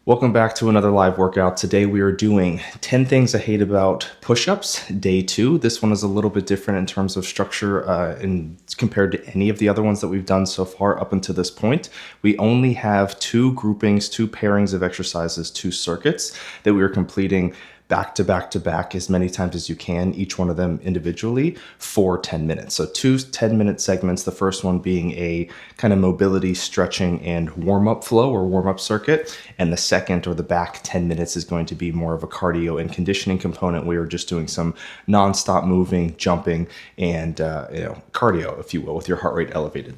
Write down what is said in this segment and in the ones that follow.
Welcome back to another live workout. Today we are doing 10 things I hate about push-ups, day 2. This one is a little bit different in terms of structure compared to any of the other ones that we've done so far up until this point. We only have 2 groupings, 2 pairings of exercises, 2 circuits that we are completing back to back to back as many times as you can, each one of them individually for 10 minutes. So 2 10-minute segments, the first one being a kind of mobility, stretching, and warm-up flow or warm-up circuit. And the second, or the back 10 minutes, is going to be more of a cardio and conditioning component. We are just doing some non-stop moving, jumping, and cardio, if you will, with your heart rate elevated.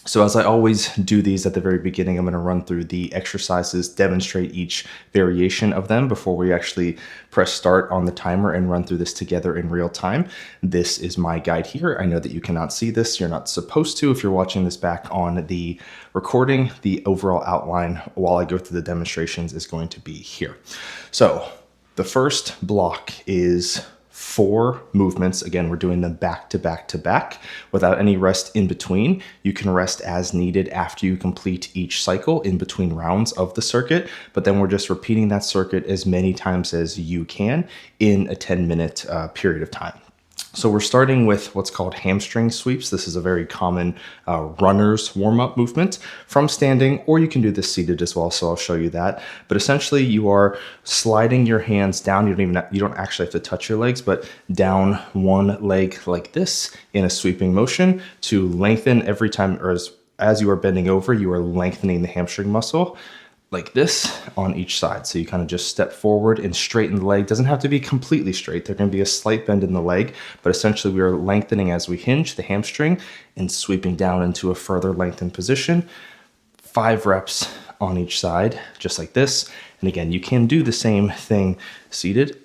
So as I always do these at the very beginning, I'm going to run through the exercises, demonstrate each variation of them before we actually press start on the timer and run through this together in real time. This is my guide here. I know that you cannot see this. You're not supposed to if you're watching this back on the recording. The overall outline while I go through the demonstrations is going to be here. So the first block is 4 movements. Again, we're doing them back to back to back without any rest in between. You can rest as needed after you complete each cycle in between rounds of the circuit, but then we're just repeating that circuit as many times as you can in a 10-minute period of time. So we're starting with what's called hamstring sweeps. This is a very common runner's warm-up movement from standing, or you can do this seated as well, so I'll show you that. But essentially you are sliding your hands down. You don't actually have to touch your legs, but down one leg like this in a sweeping motion to lengthen every time, or as you are bending over, you are lengthening the hamstring muscle like this on each side. So you kind of just step forward and straighten the leg. Doesn't have to be completely straight. There can be a slight bend in the leg, but essentially we are lengthening as we hinge the hamstring and sweeping down into a further lengthened position. 5 reps on each side, just like this. And again, you can do the same thing seated,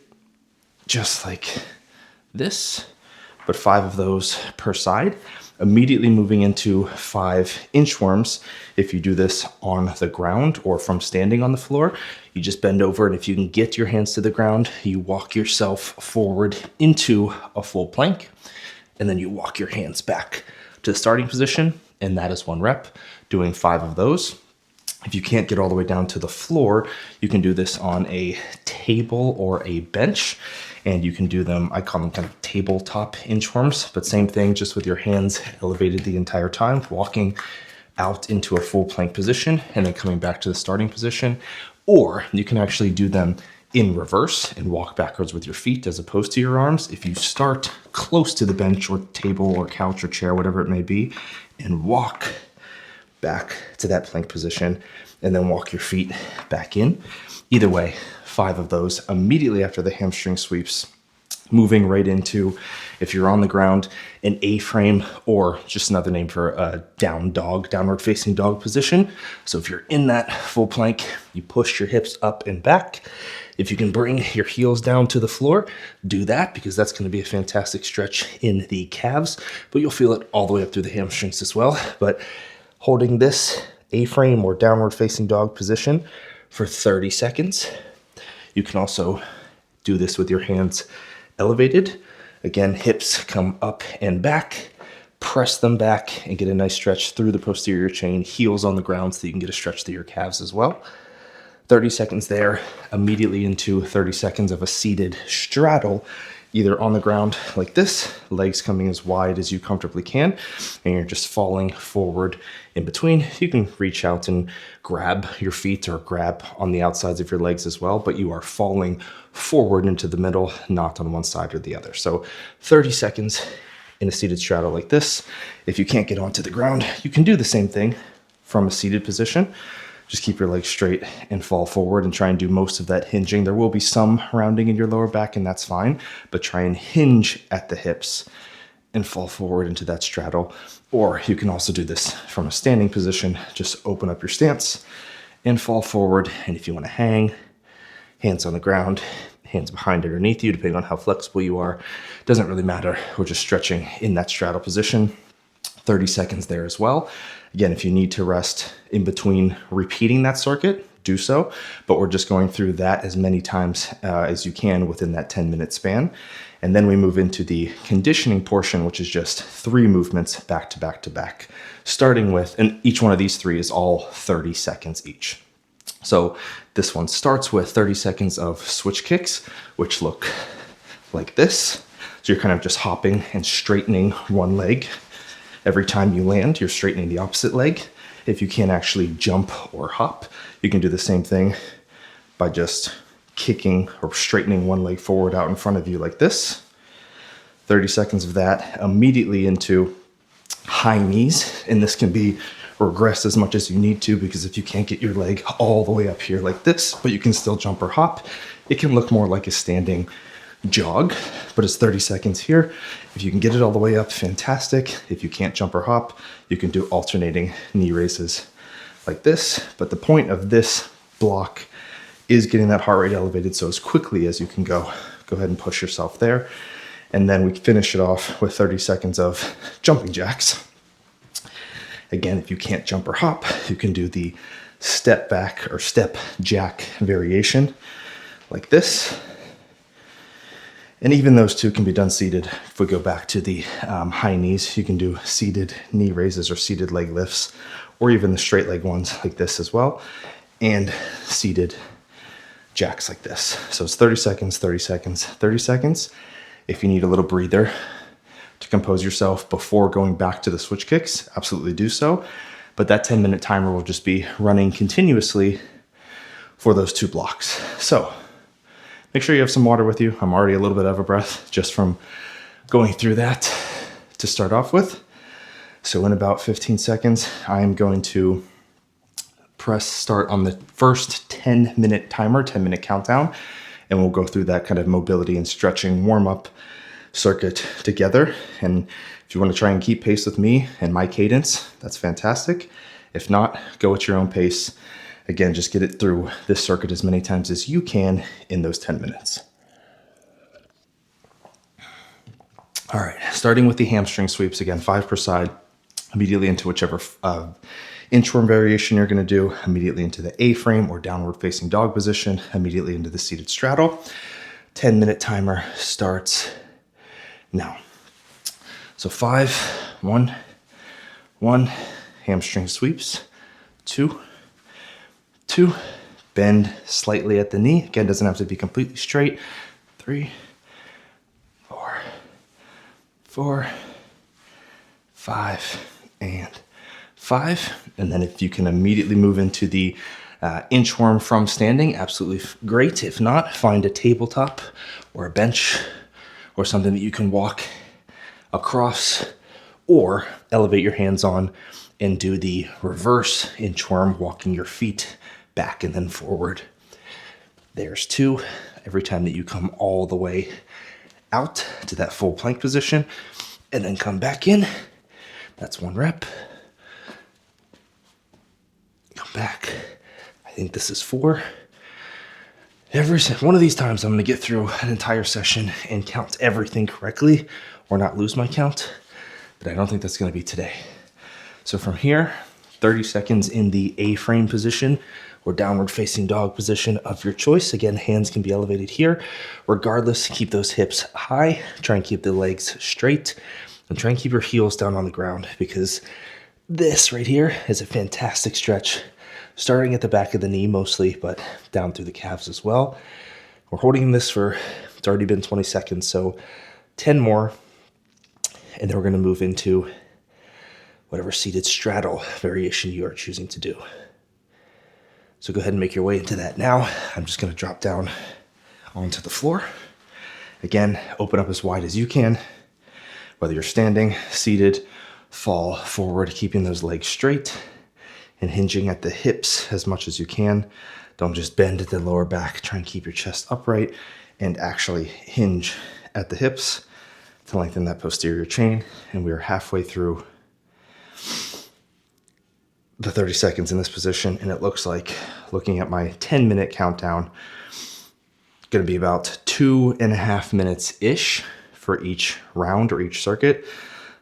just like this, but 5 of those per side. Immediately moving into 5 inchworms. If you do this on the ground or from standing on the floor, you just bend over, and if you can get your hands to the ground, you walk yourself forward into a full plank, and then you walk your hands back to the starting position, and that is 1 rep, doing 5 of those. If you can't get all the way down to the floor, you can do this on a table or a bench, and you can do them, I call them kind of tabletop inchworms, but same thing, just with your hands elevated the entire time, walking out into a full plank position and then coming back to the starting position. Or you can actually do them in reverse and walk backwards with your feet as opposed to your arms. If you start close to the bench or table or couch or chair, whatever it may be, and walk back to that plank position and then walk your feet back in. Either way, 5 of those immediately after the hamstring sweeps, moving right into, if you're on the ground, an A-frame, or just another name for a down dog, downward facing dog position. So if you're in that full plank, you push your hips up and back. If you can bring your heels down to the floor, do that, because that's going to be a fantastic stretch in the calves, but you'll feel it all the way up through the hamstrings as well. But holding this A-frame or downward facing dog position for 30 seconds. You can also do this with your hands elevated. Again, hips come up and back, press them back and get a nice stretch through the posterior chain, heels on the ground so you can get a stretch through your calves as well. 30 seconds there, immediately into 30 seconds of a seated straddle, either on the ground like this, legs coming as wide as you comfortably can, and you're just falling forward in between. You can reach out and grab your feet or grab on the outsides of your legs as well, but you are falling forward into the middle, not on one side or the other. So 30 seconds in a seated straddle like this. If you can't get onto the ground, you can do the same thing from a seated position. Just keep your legs straight and fall forward and try and do most of that hinging. There will be some rounding in your lower back, and that's fine, but try and hinge at the hips and fall forward into that straddle. Or you can also do this from a standing position. Just open up your stance and fall forward. And if you want to hang, hands on the ground, hands behind underneath you, depending on how flexible you are, doesn't really matter. We're just stretching in that straddle position. 30 seconds there as well. Again, if you need to rest in between repeating that circuit, do so, but we're just going through that as many times as you can within that 10-minute span. And then we move into the conditioning portion, which is just 3 movements back to back to back, starting with, and each one of these 3 is all 30 seconds each. So This one starts with 30 seconds of switch kicks, which look like this. So you're kind of just hopping and straightening one leg. Every time you land, you're straightening the opposite leg. If you can't actually jump or hop, you can do the same thing by just kicking or straightening one leg forward out in front of you like this. 30 seconds of that, immediately into high knees. And this can be regress as much as you need to, because if you can't get your leg all the way up here like this, but you can still jump or hop, it can look more like a standing jog, but it's 30 seconds here. If you can get it all the way up, fantastic. If you can't jump or hop, you can do alternating knee raises like this. But the point of this block is getting that heart rate elevated, so as quickly as you can go ahead and push yourself there. And then we finish it off with 30 seconds of jumping jacks. Again, if you can't jump or hop, you can do the step back or step jack variation like this. And even those two can be done seated. If we go back to the high knees, you can do seated knee raises or seated leg lifts, or even the straight leg ones like this as well, and seated jacks like this. So it's 30 seconds, 30 seconds, 30 seconds. If you need a little breather to compose yourself before going back to the switch kicks, absolutely do so. But that 10-minute timer will just be running continuously for those two blocks. So make sure you have some water with you. I'm already a little bit out of breath just from going through that to start off with. So in about 15 seconds, I'm going to press start on the first 10-minute timer, 10-minute countdown, and we'll go through that kind of mobility and stretching warm-up circuit together. And if you want to try and keep pace with me and my cadence, that's fantastic. If not, go at your own pace. Again, just get it through this circuit as many times as you can in those 10 minutes. All right, starting with the hamstring sweeps, again, 5 per side, immediately into whichever inchworm variation you're going to do, immediately into the A-frame or downward facing dog position, immediately into the seated straddle. 10-minute timer starts now. So 5, 1, hamstring sweeps, 2, bend slightly at the knee. Again, doesn't have to be completely straight. 3, 4, 5, and 5. And then if you can immediately move into the inchworm from standing, absolutely great. If not, find a tabletop or a bench or something that you can walk across, or elevate your hands on and do the reverse inchworm, walking your feet back and then forward. There's 2. Every time that you come all the way out to that full plank position and then come back in, that's 1 rep. Come back. I think this is 4. Every one of these times I'm going to get through an entire session and count everything correctly or not lose my count, but I don't think that's going to be today. So from here, 30 seconds in the A-frame position or downward facing dog position of your choice. Again, hands can be elevated here. Regardless, keep those hips high. Try and keep the legs straight and try and keep your heels down on the ground, because this right here is a fantastic stretch, starting at the back of the knee mostly, but down through the calves as well. We're holding this for, it's already been 20 seconds, so 10 more, and then we're gonna move into whatever seated straddle variation you are choosing to do. So go ahead and make your way into that now. I'm just gonna drop down onto the floor. Again, open up as wide as you can, whether you're standing, seated, fall forward, keeping those legs straight and hinging at the hips as much as you can. Don't just bend at the lower back. Try and keep your chest upright and actually hinge at the hips to lengthen that posterior chain. And we are halfway through the 30 seconds in this position, and it looks like, looking at my 10-minute countdown, going to be about 2.5 minutes-ish for each round or each circuit.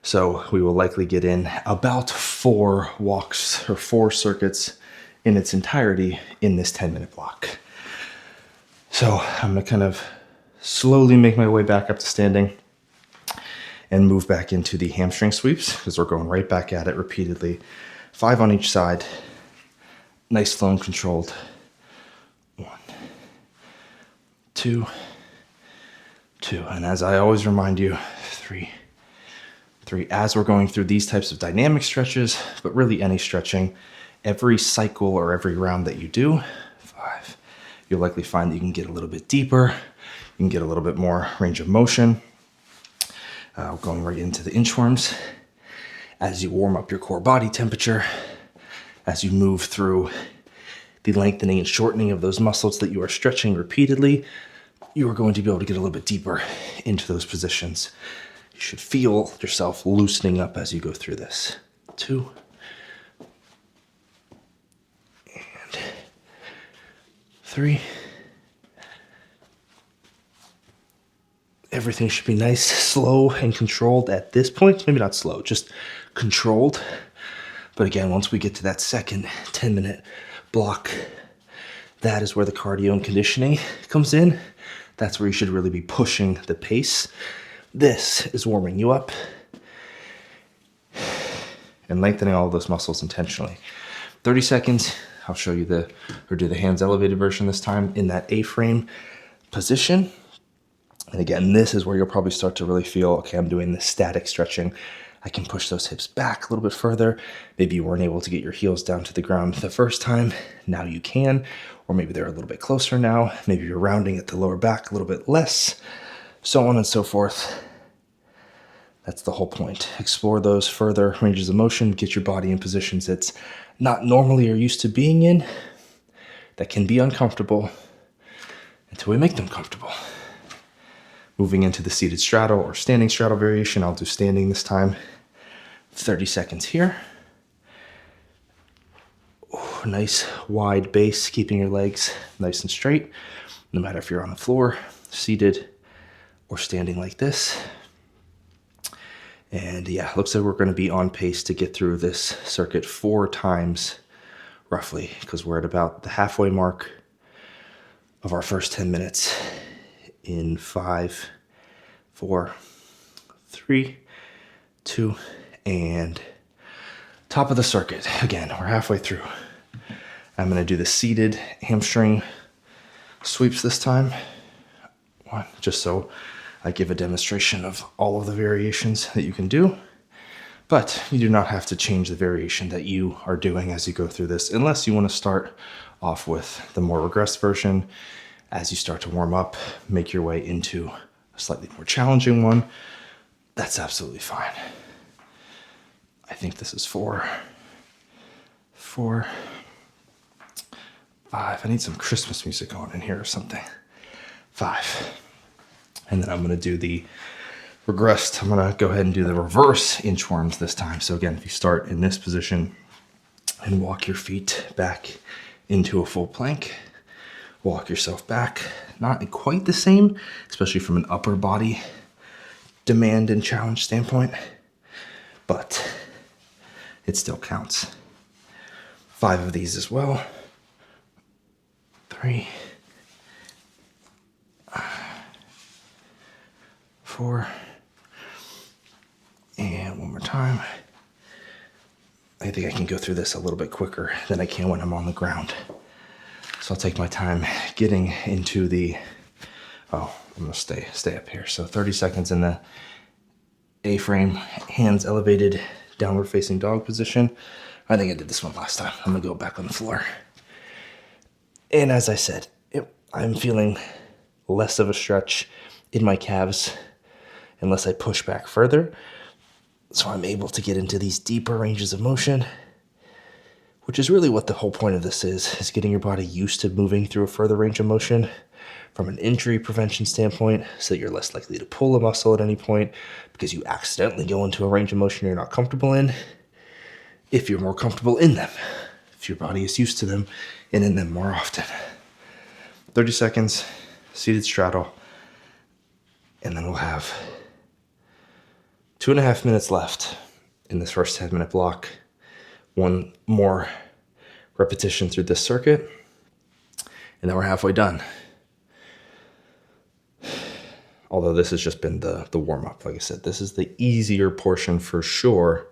So we will likely get in about 4 walks or 4 circuits in its entirety in this 10-minute block. So I'm going to kind of slowly make my way back up to standing and move back into the hamstring sweeps, because we're going right back at it repeatedly. 5 on each side, nice, slow and controlled. 2, 2. And as I always remind you, 3, 3. As we're going through these types of dynamic stretches, but really any stretching, every cycle or every round that you do, 5, you'll likely find that you can get a little bit deeper. You can get a little bit more range of motion. Going right into the inchworms. As you warm up your core body temperature, as you move through the lengthening and shortening of those muscles that you are stretching repeatedly, you are going to be able to get a little bit deeper into those positions. You should feel yourself loosening up as you go through this. 2. And 3. Everything should be nice, slow, and controlled at this point. Maybe not slow, just controlled. But again, once we get to that second 10-minute block, that is where the cardio and conditioning comes in. That's where you should really be pushing the pace. This is warming you up and lengthening all of those muscles intentionally. 30 seconds, I'll show you do the hands elevated version this time in that A-frame position. And again, this is where you'll probably start to really feel, okay, I'm doing this static stretching. I can push those hips back a little bit further. Maybe you weren't able to get your heels down to the ground the first time. Now you can, or maybe they're a little bit closer now. Maybe you're rounding at the lower back a little bit less, so on and so forth. That's the whole point. Explore those further ranges of motion, get your body in positions it's not normally or used to being in, that can be uncomfortable until we make them comfortable. Moving into the seated straddle or standing straddle variation. I'll do standing this time. 30 seconds here. Ooh, nice wide base, keeping your legs nice and straight, no matter if you're on the floor, seated, or standing like this. And yeah, looks like we're going to be on pace to get through this circuit 4 times roughly, because we're at about the halfway mark of our first 10 minutes. In 5, 4, 3, 2, and top of the circuit. Again, we're halfway through. I'm going to do the seated hamstring sweeps this time. 1, just so I give a demonstration of all of the variations that you can do. But you do not have to change the variation that you are doing as you go through this, unless you want to start off with the more regressed version. As you start to warm up, make your way into a slightly more challenging one. That's absolutely fine. I think this is 4, 5. I need some Christmas music on in here or something. 5. And then I'm going to do the regressed. I'm going to go ahead and do the reverse inchworms this time. So again, if you start in this position and walk your feet back into a full plank, walk yourself back. Not quite the same, especially from an upper body demand and challenge standpoint, but it still counts. 5 of these as well. 3, 4, and one more time. I think I can go through this a little bit quicker than I can when I'm on the ground. So I'll take my time getting into the, I'm gonna stay up here. So 30 seconds in the A-frame, hands elevated, downward facing dog position. I think I did this one last time. I'm gonna go back on the floor. And as I said, I'm feeling less of a stretch in my calves unless I push back further. So I'm able to get into these deeper ranges of motion, which is really what the whole point of this is getting your body used to moving through a further range of motion from an injury prevention standpoint, so that you're less likely to pull a muscle at any point because you accidentally go into a range of motion you're not comfortable in, if you're more comfortable in them, if your body is used to them and in them more often. 30 seconds, seated straddle, and then we'll have 2.5 minutes left in this first 10-minute block. 1 more repetition through this circuit, and then we're halfway done. Although this has just been the warm-up. Like I said, this is the easier portion for sure.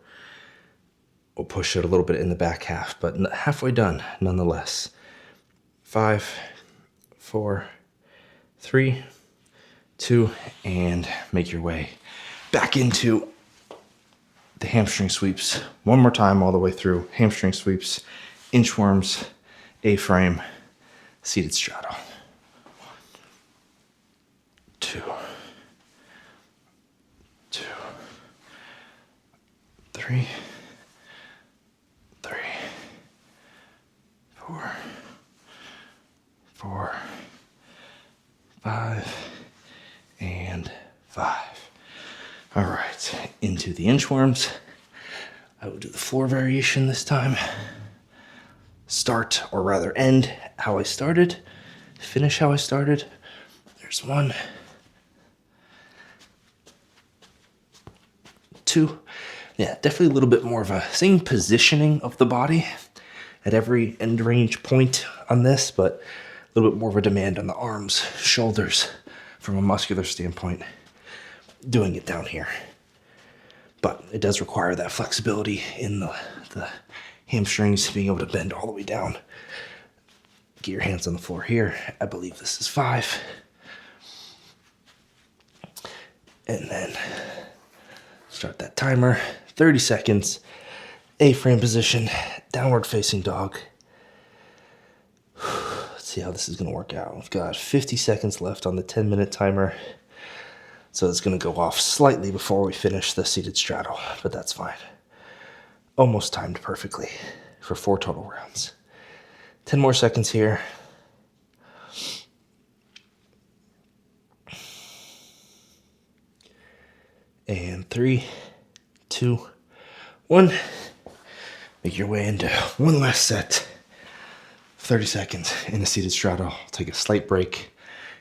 We'll push it a little bit in the back half, but halfway done nonetheless. 5, 4, 3, 2, and make your way back into the hamstring sweeps. One more time all the way through. Hamstring sweeps, inchworms, A-frame, seated straddle. 2, 2, 3, 3, 4, 4, 5, and 5. All right, into the inchworms. I will do the floor variation this time. Start, or rather end, how I started. Finish how I started. There's 1, 2. Yeah, definitely a little bit more of a same positioning of the body at every end range point on this, but a little bit more of a demand on the arms, shoulders from a muscular standpoint, doing it down here. But it does require that flexibility in the hamstrings, being able to bend all the way down. Get your hands on the floor here. I believe this is 5. And then start that timer, 30 seconds, A-frame position, downward facing dog. Let's see how this is gonna work out. We've got 50 seconds left on the 10-minute timer. So it's gonna go off slightly before we finish the seated straddle, but that's fine. Almost timed perfectly for 4 total rounds. 10 more seconds here. And 3, 2, 1. Make your way into one last set. 30 seconds in a seated straddle. Take a slight break,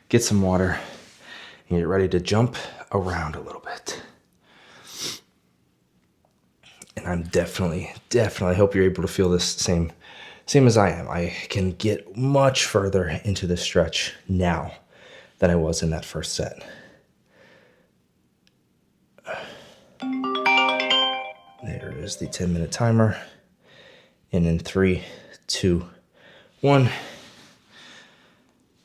get some water, and get ready to jump around a little bit. And I'm definitely hope you're able to feel this same as I am. I can get much further into this stretch now than I was in that first set. There is the 10-minute timer. And in 3, 2, 1,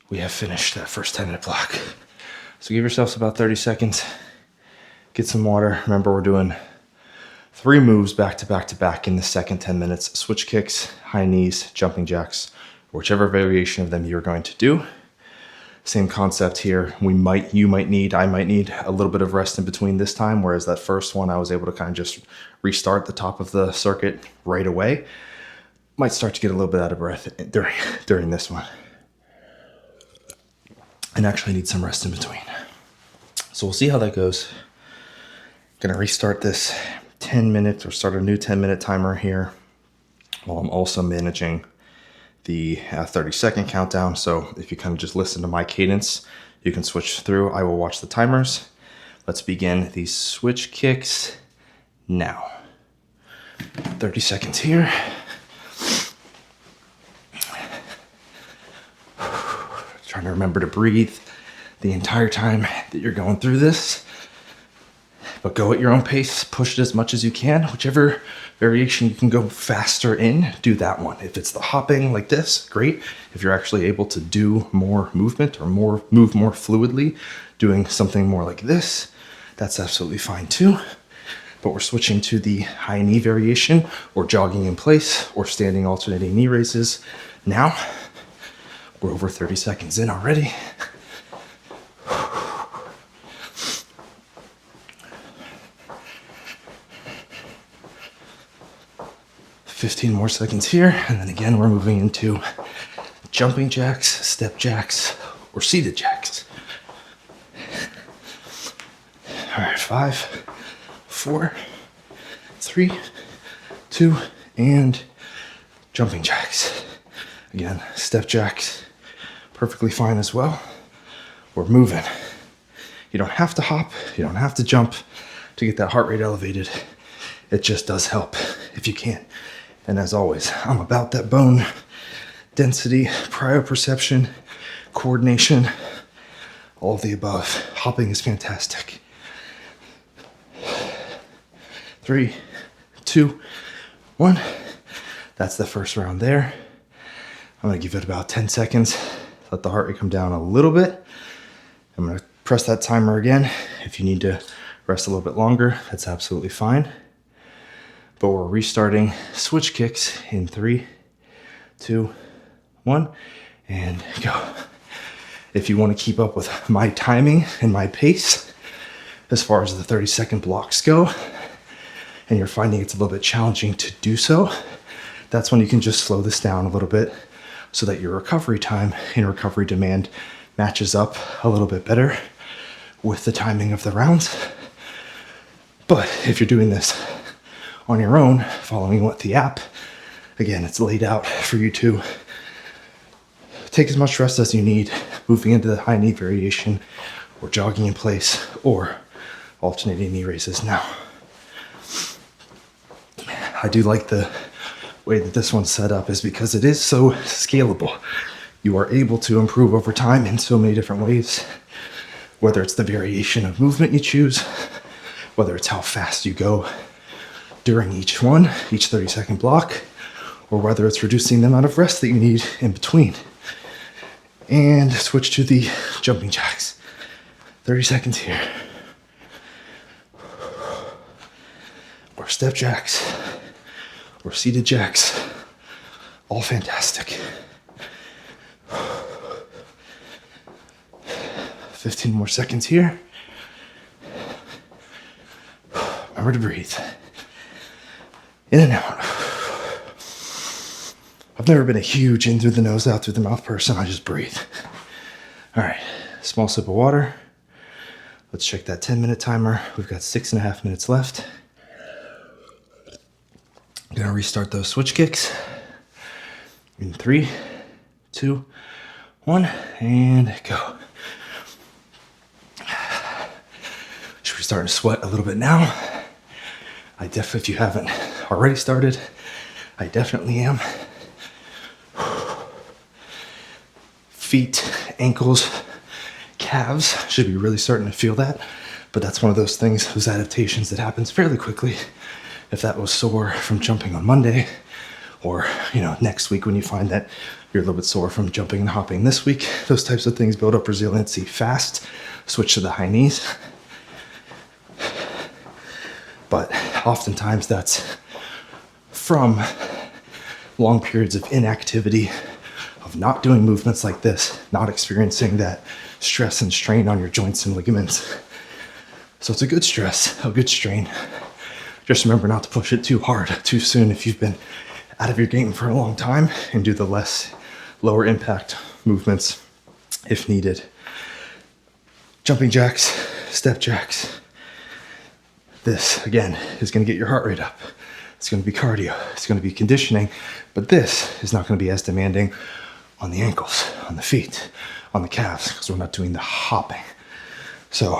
we have finished that first 10-minute block. So give yourselves about 30 seconds. Get some water. Remember, we're doing 3 moves back to back to back in the second 10 minutes. Switch kicks, high knees, jumping jacks, whichever variation of them you're going to do. Same concept here. I might need a little bit of rest in between this time, whereas that first one I was able to kind of just restart the top of the circuit right away. Might start to get a little bit out of breath during this one. And actually need some rest in between. So we'll see how that goes. Gonna restart this 10 minutes or start a new 10-minute timer here while I'm also managing the 30-second countdown. So if you kind of just listen to my cadence, you can switch through. I will watch the timers. Let's begin these switch kicks now. 30 seconds here. Trying to remember to breathe the entire time that you're going through this. But go at your own pace, push it as much as you can. Whichever variation you can go faster in, do that one. If it's the hopping like this, great. If you're actually able to do more movement or move more fluidly, doing something more like this, that's absolutely fine too. But we're switching to the high knee variation or jogging in place or standing alternating knee raises. Now, we're over 30 seconds in already. 15 more seconds here, and then again we're moving into jumping jacks, step jacks, or seated jacks. All right, 5, 4, 3, 2, and jumping jacks. Again, step jacks, perfectly fine as well. We're moving. You don't have to hop, you don't have to jump to get that heart rate elevated. It just does help if you can. And as always, I'm about that bone density, proprioception, coordination, all of the above. Hopping is fantastic. 3, 2, 1. That's the first round there. I'm gonna give it about 10 seconds. Let the heart rate come down a little bit. I'm going to press that timer again. If you need to rest a little bit longer, that's absolutely fine. But we're restarting switch kicks in 3, 2, 1, and go. If you want to keep up with my timing and my pace, as far as the 30-second blocks go, and you're finding it's a little bit challenging to do so, that's when you can just slow this down a little bit so that your recovery time and recovery demand matches up a little bit better with the timing of the rounds. But if you're doing this on your own, following what the app, again, it's laid out for you to take as much rest as you need, moving into the high knee variation, or jogging in place, or alternating knee raises. Now, I do like the way that this one's set up is because it is so scalable. You are able to improve over time in so many different ways, whether it's the variation of movement you choose, whether it's how fast you go during each 30-second block, or whether it's reducing the amount of rest that you need in between. And switch to the jumping jacks. 30 seconds here. Or step jacks, or seated jacks. All fantastic. 15 more seconds here. Remember to breathe. In and out. I've never been a huge in through the nose, out through the mouth person. I just breathe. All right, small sip of water. Let's check that 10-minute timer. We've got 6.5 minutes left. I'm gonna restart those switch kicks in 3, 2, 1, and go. Should we start to sweat a little bit now? If you haven't already started, I definitely am. Feet, ankles, calves should be really starting to feel that, but that's one of those things, those adaptations that happens fairly quickly. If that was sore from jumping on Monday, or next week when you find that you're a little bit sore from jumping and hopping this week, those types of things build up resiliency fast. Switch to the high knees. But oftentimes that's from long periods of inactivity, of not doing movements like this, not experiencing that stress and strain on your joints and ligaments. So it's a good stress, a good strain. Just remember not to push it too hard, too soon if you've been out of your game for a long time, and do the lower impact movements if needed. Jumping jacks, step jacks. This, again, is going to get your heart rate up. It's going to be cardio. It's going to be conditioning. But this is not going to be as demanding on the ankles, on the feet, on the calves, because we're not doing the hopping. So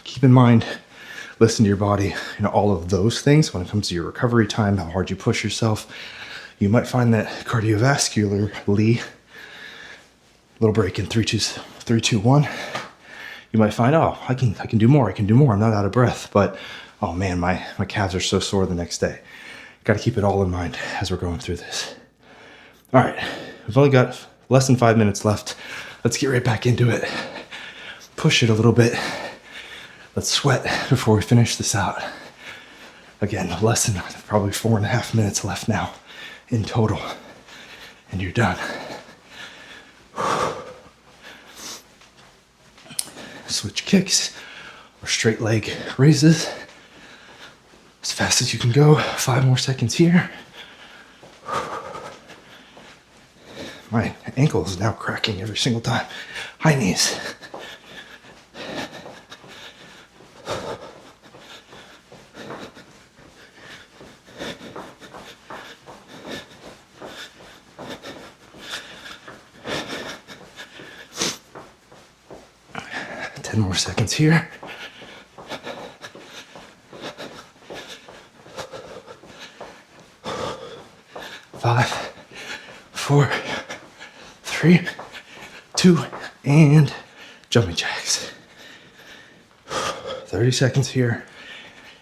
keep in mind, listen to your body, all of those things when it comes to your recovery time, how hard you push yourself. You might find that cardiovascularly, little break in 3, 2, 1. You might find, I can do more. I'm not out of breath, but oh man, my calves are so sore the next day. Got to keep it all in mind as we're going through this. All right, we've only got less than 5 minutes left. Let's get right back into it. Push it a little bit. Let's sweat before we finish this out. Again, less than probably 4.5 minutes left now in total, and you're done. Switch kicks or straight leg raises. As fast as you can go. 5 more seconds here. My ankle is now cracking every single time. High knees. More seconds here. 5, 4, 3, 2, and jumping jacks. 30 seconds here,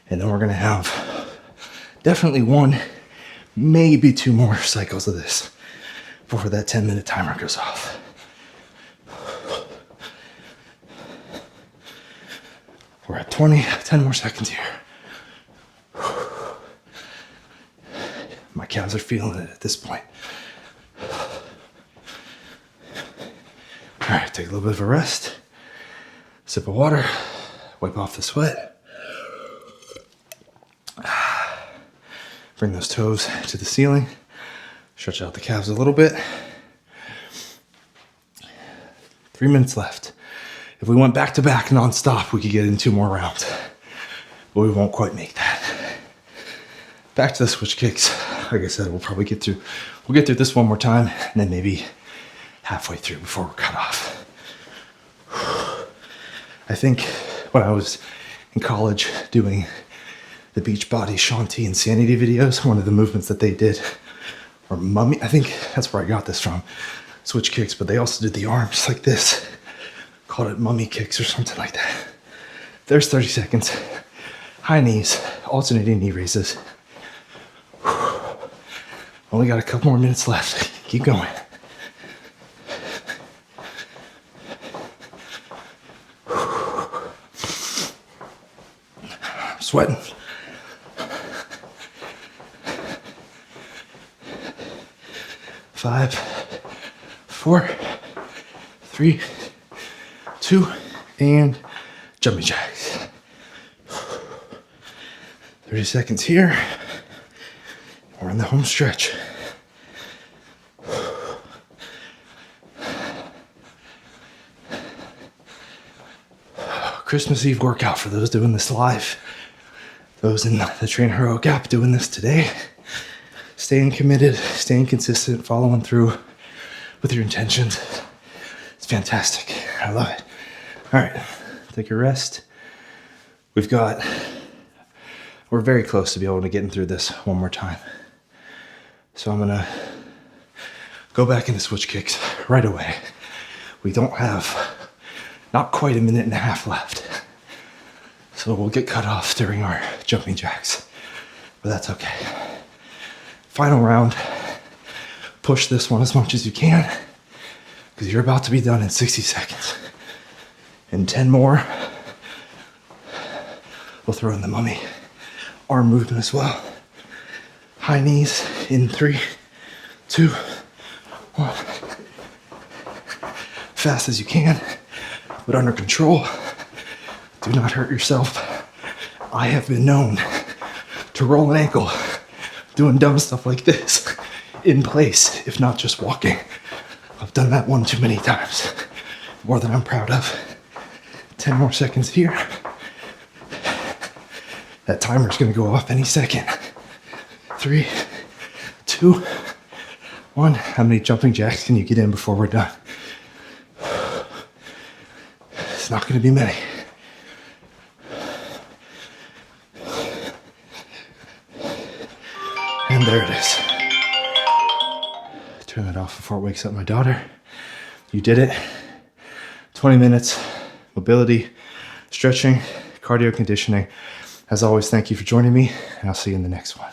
and then we're gonna have definitely 1, maybe 2 more cycles of this before that 10-minute timer goes off. We're at 20, 10 more seconds here. My calves are feeling it at this point. All right, take a little bit of a rest. Sip of water, wipe off the sweat. Bring those toes to the ceiling. Stretch out the calves a little bit. 3 minutes left. If we went back to back nonstop, we could get in 2 more rounds, but we won't quite make that. Back to the switch kicks. Like I said, we'll get through this one more time, and then maybe halfway through before we're cut off. I think when I was in college doing the Beachbody, Shanti, and Sanity videos, one of the movements that they did, or mummy, I think that's where I got this from, switch kicks, but they also did the arms like this. Called it mummy kicks or something like that. There's 30 seconds. High knees, alternating knee raises. Only got a couple more minutes left. Keep going. I'm sweating. Five, 4, 3, 2, and jumping jacks. 30 seconds here. We're in the home stretch. Christmas Eve workout for those doing this live. Those in the Train Heroic app doing this today. Staying committed, staying consistent, following through with your intentions. It's fantastic. I love it. All right, take a rest. We're very close to be able to getting through this one more time. So I'm gonna go back into switch kicks right away. We don't have not quite a minute and a half left. So we'll get cut off during our jumping jacks, but that's okay. Final round. Push this one as much as you can because you're about to be done in 60 seconds. In 10 more, we'll throw in the mummy arm movement as well. High knees in 3, 2, 1. Fast as you can, but under control. Do not hurt yourself. I have been known to roll an ankle doing dumb stuff like this in place, if not just walking. I've done that one too many times. More than I'm proud of. 10 more seconds here. That timer's gonna go off any second. 3, 2, 1. How many jumping jacks can you get in before we're done? It's not gonna be many. And there it is. Turn that off before it wakes up my daughter. You did it. 20 minutes, mobility, stretching, cardio conditioning. As always, thank you for joining me, and I'll see you in the next one.